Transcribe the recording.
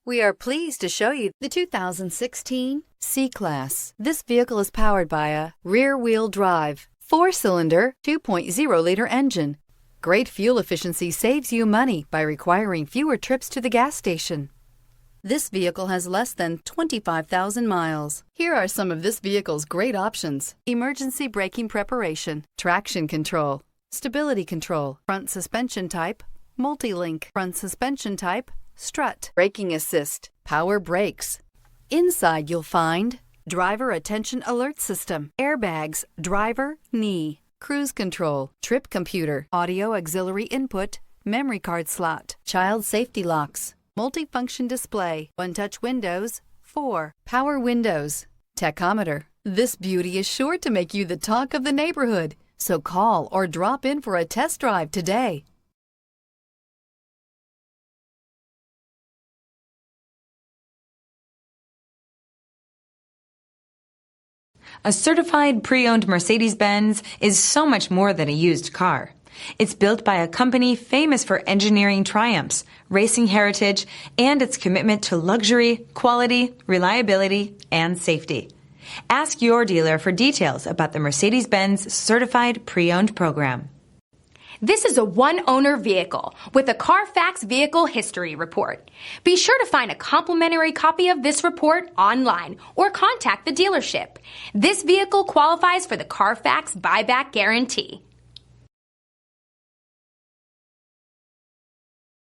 We are pleased to show you the 2016 C-Class. This vehicle is powered by a rear-wheel drive, 4-cylinder, 2.0-liter engine. Great fuel efficiency saves you money by requiring fewer trips to the gas station. This vehicle has less than 25,000 miles. Here are some of this vehicle's great options: emergency braking preparation, traction control, stability control, front suspension type, multi-link, front suspension type, strut, braking assist, power brakes. Inside you'll find driver attention alert system, airbags, driver, knee, cruise control, trip computer, audio auxiliary input, memory card slot, child safety locks, multifunction display, one-touch windows, 4 power windows, tachometer. This beauty is sure to make you the talk of the neighborhood, so call or drop in for a test drive today. A certified pre-owned Mercedes-Benz is so much more than a used car. It's built by a company famous for engineering triumphs, racing heritage, and its commitment to luxury, quality, reliability, and safety. Ask your dealer for details about the Mercedes-Benz Certified Pre-Owned program. This is a one-owner vehicle with a Carfax Vehicle History Report. Be sure to find a complimentary copy of this report online or contact the dealership. This vehicle qualifies for the Carfax Buyback Guarantee.